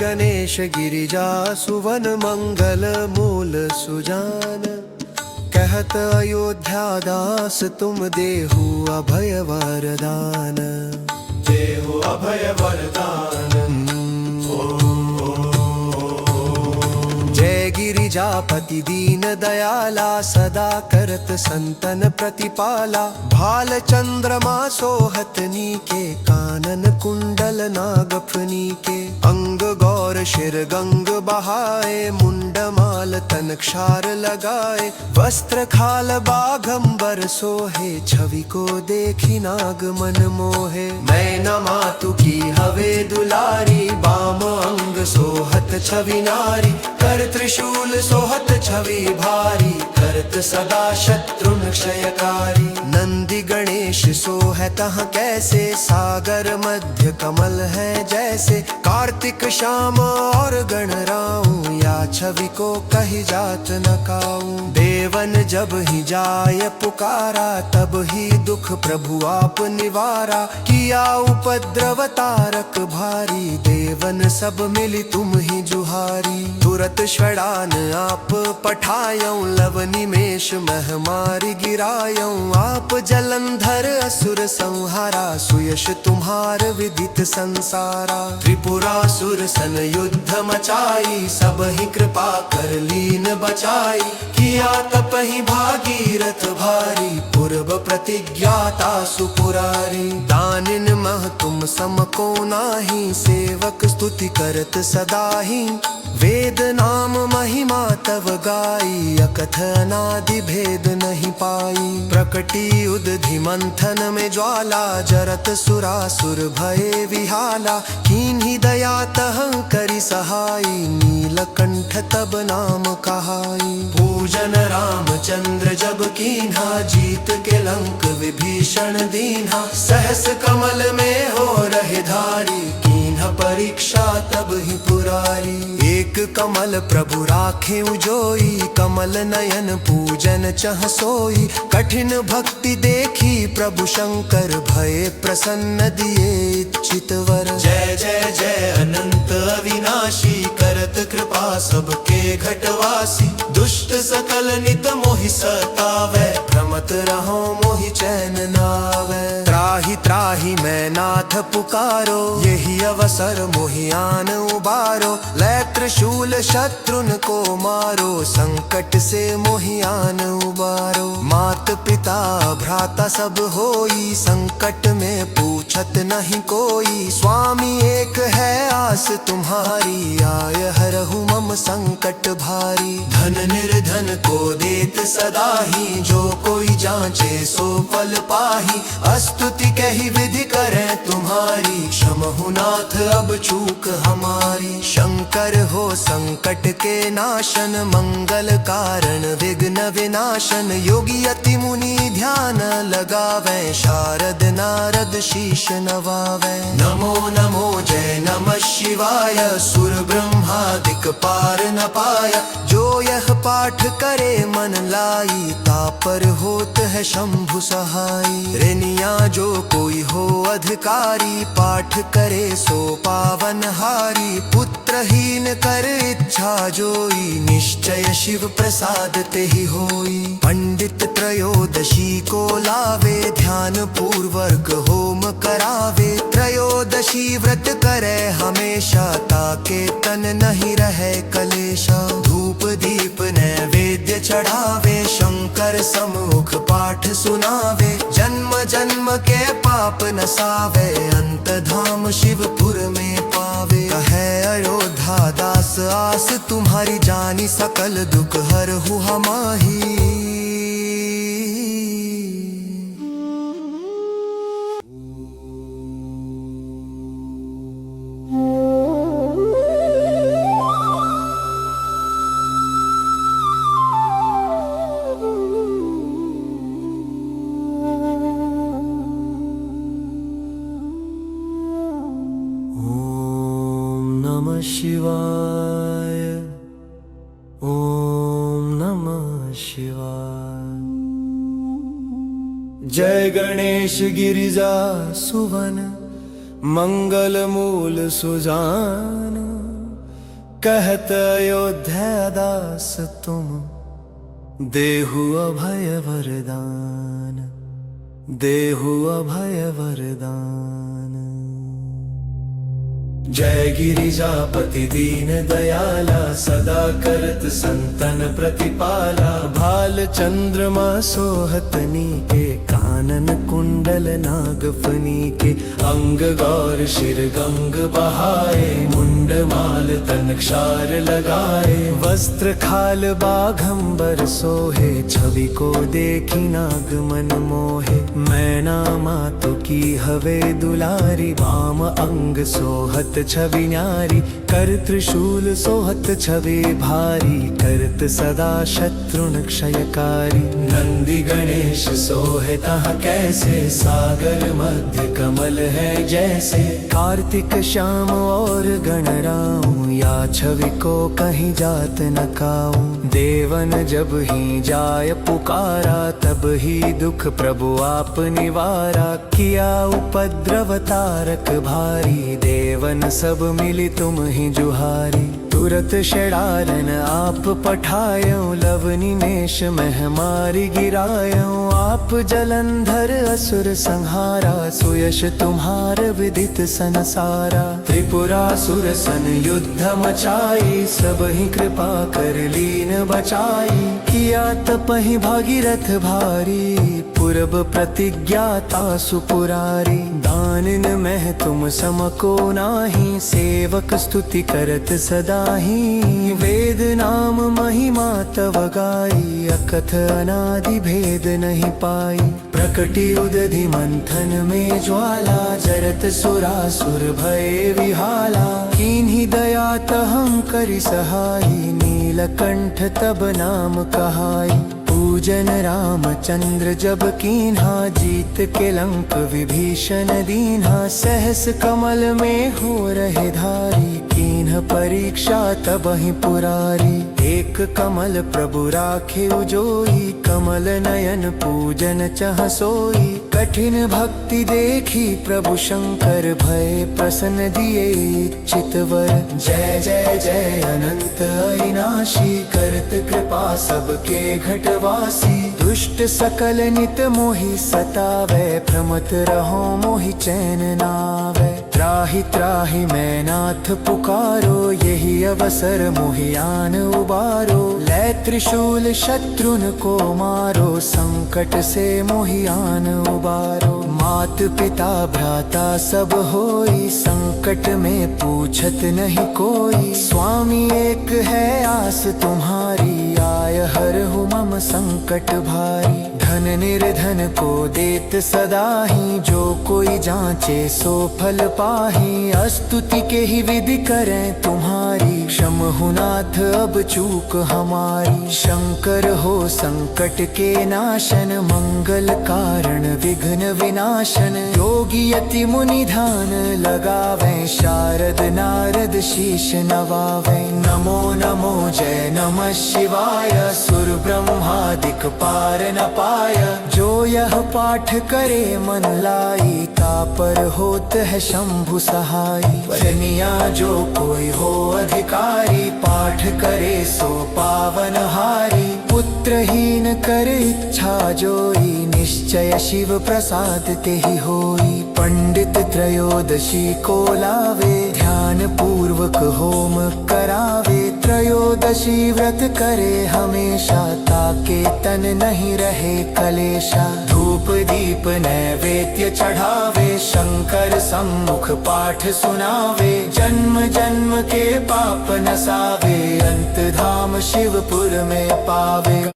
गणेश गिरिजा सुवन मंगल मूल सुजान। कहत अयोध्या दास तुम देहु अभय वरदान। देहु अभय वरदान। जय गिरिजापति दीन दयाला सदा करत संतन प्रतिपाला। भाल चंद्रमा सोहतनी के कानन कुंडल नागफनी के। अंग गौर शिर गंग बहाए मुंड माल तन क्षार लगाए। वस्त्र खाल बाघंबर सोहे छवि को देखी नाग मन मोहे। मैं न मातु की हवे दुलारी बाम अंग सोहत छवि नारी। कर त्रिशूल सोहत छवि भारी करत सदा शत्रुन क्षयकारी। नंदी गणेश सोहत कैसे सागर मध्य कमल है जैसे। कार्तिक श्याम और गणराऊं या छवि को कही जात न काऊं। देवन जब ही जाय पुकारा तब ही दुख प्रभु आप निवारा। किया उपद्रव तारक भारी देवन सब मिली तुम ही जुहारी। तुरत षडान आप पठायऊं लव निमेष मह मारि गिरायऊं। आप जलंधर असुर संहारा सुयश तुम्हार विदित संसारा। त्रिपुरासुर सन युद्ध मचाई सब ही कृपा कर लीन बचाई। किया तपहि भागीरथ भारी पूर्व प्रतिज्ञाता सुपुरारी। दानिन मह तुम सम को नाही सेवक स्तुति करत सदा ही। वेद नाम महिमा तव गाई अकथ अनादि भेद नहीं पाई। प्रकटी उदधि मंथन में ज्वाला जरत सुरासुर भये विहाला। कीन्ही दया तहं करि सहाई नीलकंठ तब नाम कहाई। पूजन रामचंद्र जब कीन्हा जीत के लंक विभीषण दीन्हा। सहस कमल में हो रहे धारी परीक्षा तब ही पुरारी। एक कमल प्रभु राखे उजोई कमल नयन पूजन चह सोई। कठिन भक्ति देखी प्रभु शंकर भये प्रसन्न दिए इच्छित वर। जय जय जय अनंत अविनाशी करत कृपा सबके घटवासी। दुष्ट सकल नित मोहि सतावै भ्रमत रहो मोहि चैन नावै। त्राहि त्राहि मैं नाथ पुकारो यही अवसर मोहियान उबारो। लै त्रिशूल शत्रुन को मारो संकट से मोहियान उबारो। मात पिता भ्राता सब होई संकट में पूछत नहीं कोई। स्वामी एक है आस तुम्हारी आय हरहु मम संकट भारी। धन निर्धन को देत सदा ही जो कोई जांचे सो फल पाही। स्तुति कही विधि करें तुम्हारी क्षमहु नाथ अब चूक हमारी। शंकर हो संकट के नाशन मंगल कारण विघ्न विनाशन। योगी अति मुनि ध्यान लगावें शारद नारद शीश नवावें। नमो नमो जय नमः शिवाय सुर ब्रह्मादिक पार न पाया। जो यह पाठ करे मन लाई तापर होत है शंभु सहाई। रेनिया जो कोई हो अधिकारी पाठ करे सो पावन हारी। पुत्रहीन कर इच्छा जोई निश्चय शिव प्रसाद ते ही होई। पंडित त्रयोदशी को लावे ध्यान पूर्वक होम करावे। त्रयोदशी व्रत करे हमेशा ताके तन नहीं रहे कलेशा। धूप दीप नैवेद्य चढ़ावे शंकर सम्मुख पाठ सुनावे। जन्म जन्म के पाप नसावे अंत धाम शिवपुर में पावे। कहे अयोध्या दास आस तुम्हारी जानी सकल दुख हरहु हमाही। नमः शिवाय ओम नमः शिवाय। जय गणेश गिरिजा सुवन मंगल मूल सुजान। कहत अयोध्या दास तुम देहु अभय वरदान, देहु अभय वरदान। जय गिरिजापति दीन दयाला, सदा करत संतन प्रतिपाला। भाल चंद्रमा सोहतनी के, कानन कुंडल नागफनी के। अंग गौर शिर गंग बहाए, मुंड माल तन क्षार लगाए। वस्त्र खाल बाघंबर सोहे, छवि को देखी नाग मन मोहे। मैना मातु की हवे दुलारी, वाम अंग सोहत छवि न्यारी। कर त्रिशूल सोहत छवि भारी, करत सदा शत्रुन क्षयकारी। नंदी गणेश सोहे तह कैसे, सागर मध्य कमल है जैसे। कार्तिक श्याम और गणराम, या छवि को कहीं जात न काऊं। देवन जब ही जाय पुकारा, तब ही दुख प्रभु आप निवारा। किया उपद्रव तारक भारी, देवन सब मिली तुम ही जुहारी। तुरत षडारन आप पठायो, लव निमेष मह मारी गिरायो। आप जलंधर असुर संहारा, सुयश तुम्हार विदित संसारा। त्रिपुरासुर सन युद्ध मचाई, सब ही कृपा कर लीन बचाई। किया तपहि भागीरथ भारी, पूरब प्रतिज्ञाता सुपुरारी। दानिन में तुम समको नाही, सेवक स्तुति करत सदा ही। वेद नाम महिमा तव गाई, अकथ अनादि भेद नहीं पाई। प्रकटी उदधि मंथन में ज्वाला, जरत सुरासुर भय विहाला। कीन्ही दया तहम करि सहाई, नीलकंठ तब नाम कहाई। पूजन रामचंद्र जब कीन्हा, जीत के लंक विभीषण दीन्हा। सहस कमल में हो रहे धारी, कीन्ह परीक्षा तब ही पुरारी। एक कमल प्रभु राखे उजोई, कमल नयन पूजन चह सोई। कठिन भक्ति देखी प्रभु शंकर, भय प्रसन्न दिए इच्छित वर। जय जय जय अनंत अविनाशी, करत कृपा सबके घटवासी। दुष्ट सकल नित मोहि सतावे, प्रमत रहो मोहि चैन नावे। त्राहि त्राहि मैं नाथ पुकारो, यही अवसर मोहि आन उबारो। लै त्रिशूल शत्रुन को मारो, संकट से मोहि आन उबारो। मात पिता भ्राता सब होई, संकट में पूछत नहीं कोई। स्वामी एक है आस तुम्हारी, आय हरहु मम संकट भारी। धन निर्धन को देत सदा ही, जो कोई जांचे सो फल पाही। अस्तुति के ही विधि करें तुम्हारी, क्षमहु नाथ अब चूक हमारी। शंकर हो संकट के नाशन, मंगल कारण विघ्न विनाशन। योगी यति मुनि ध्यान लगावें, शारद नारद शीश नवावें। नमो नमो जय नमः शिवाय, सुर ब्रह्मादिक पार न पाय। जो यह पाठ करे मन लाई, तापर होत है शंभु सहाई। वरनिया जो कोई हो अधिकारी, पाठ करे सो पावन हारी। पुत्रहीन करे इच्छा जोई, निश्चय शिव प्रसाद ते ही होई। पंडित त्रयोदशी को लावे, ध्यान पूर्वक होम करावे। त्रयोदशी व्रत करे हमेशा, ताके तन नहीं रहे कलेशा। धूप दीप नैवेद्य चढ़ावे, शंकर सम्मुख पाठ सुनावे। जन्म जन्म के पाप नसावे, अंत धाम शिवपुर में पावे।